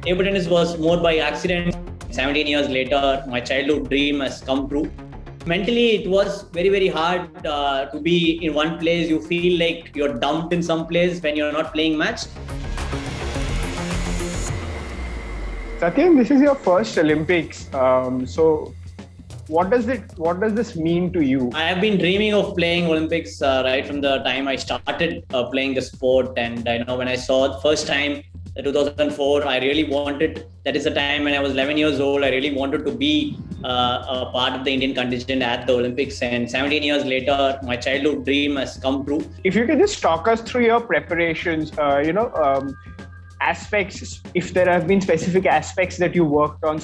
Table tennis was more by accident. 17 years later, my childhood dream has come true. Mentally, it was very, very hard to be in one place. You feel like you're dumped in some place when you're not playing match. Sathiyan, this is your first Olympics. So what does this mean to you? I have been dreaming of playing Olympics right from the time I started playing the sport. And I know when I saw it first time, 2004, I really wanted, that is the time when I was 11 years old, I really wanted to be a part of the Indian contingent at the Olympics. And 17 years later, my childhood dream has come true. If you can just talk us through your preparations, aspects, if there have been specific aspects that you worked on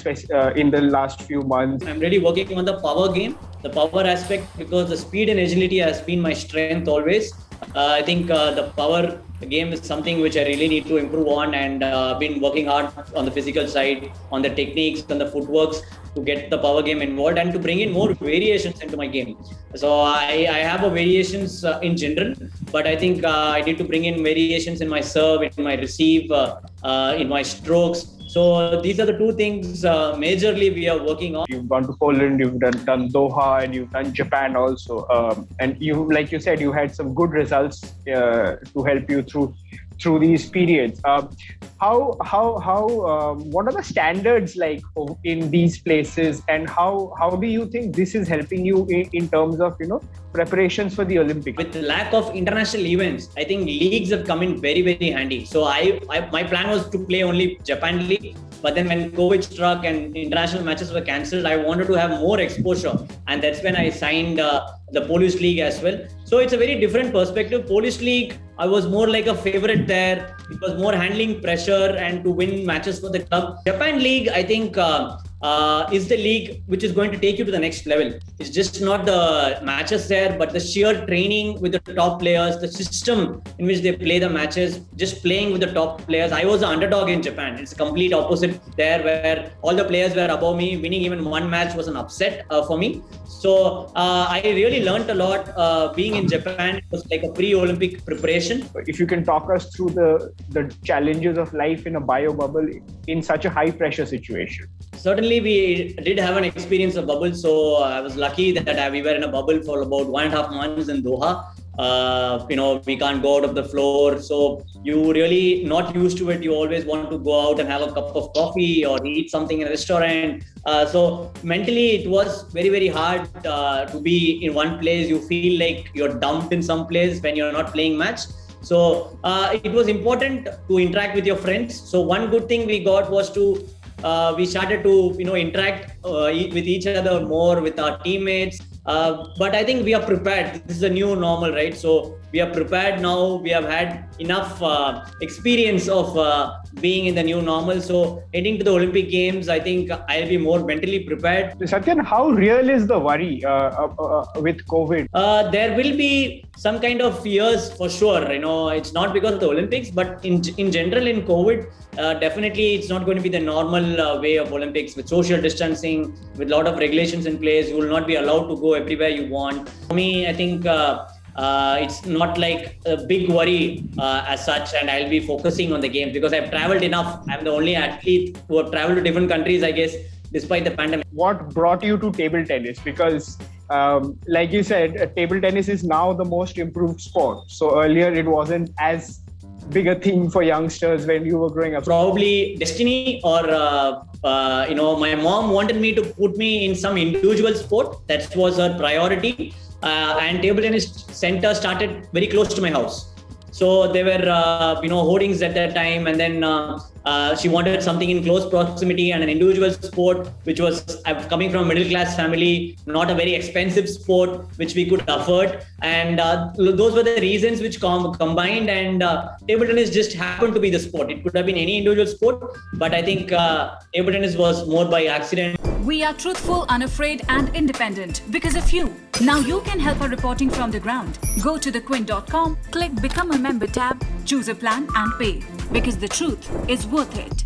in the last few months. I'm really working on the power game, the power aspect, because the speed and agility has been my strength always. I think the power game is something which I really need to improve on, and I've been working hard on the physical side, on the techniques and the footworks to get the power game involved and to bring in more variations into my game. So I have a variations in general, but I think I need to bring in variations in my serve, in my receive, in my strokes. So these are the two things majorly we are working on. You've gone to Poland, you've done Doha, and you've done Japan also. And you, like you said, you had some good results to help you through these periods. What are the standards like in these places, and how do you think this is helping you in terms of preparations for the Olympics? With the lack of international events, I think leagues have come in very, very handy. So my plan was to play only Japan League, but then when COVID struck and international matches were cancelled, I wanted to have more exposure, and that's when I signed the Polish League as well. So it's a very different perspective. Polish League, I was more like a favorite there. It was more handling pressure and to win matches for the club. Japan League, I think, is the league which is going to take you to the next level. It's just not the matches there, but the sheer training with the top players, the system in which they play the matches, just playing with the top players. I was the underdog in Japan. It's a complete opposite there, where all the players were above me. Winning even one match was an upset for me. So I really learned a lot. Being in Japan, it was like a pre-Olympic preparation. If you can talk us through the challenges of life in a bio bubble in such a high pressure situation. Certainly, we did have an experience of bubble. So I was lucky that we were in a bubble for about 1.5 months in Doha. We can't go out of the floor. So you really not used to it. You always want to go out and have a cup of coffee or eat something in a restaurant. So mentally, it was very, very hard to be in one place. You feel like you're dumped in some place when you're not playing match. So it was important to interact with your friends. So one good thing we got was we started to interact with each other more, with our teammates. But I think we are prepared. This is a new normal, right? So we are prepared now. We have had enough experience of being in the new normal. So heading to the Olympic Games, I think I'll be more mentally prepared. Sathiyan, how real is the worry with COVID? There will be some kind of fears for sure. It's not because of the Olympics, but in general in COVID, definitely it's not going to be the normal way of Olympics with social distancing, with a lot of regulations in place. You will not be allowed to go everywhere you want. For me, I think it's not like a big worry as such, and I'll be focusing on the games because I've traveled enough. I'm the only athlete who have traveled to different countries, I guess, despite the pandemic. What brought you to table tennis? Because like you said, table tennis is now the most improved sport. So earlier it wasn't as big a thing for youngsters when you were growing up. Probably destiny, or my mom wanted me to put me in some individual sport. That was her priority. And table tennis center started very close to my house. So there were, hoardings at that time, and then she wanted something in close proximity and an individual sport, which was coming from a middle class family, not a very expensive sport which we could afford. And those were the reasons which combined, and table tennis just happened to be the sport. It could have been any individual sport, but I think table tennis was more by accident. We are truthful, unafraid and independent because of you. Now you can help our reporting from the ground. Go to thequint.com, click Become a Member tab, choose a plan and pay. Because the truth is worth it.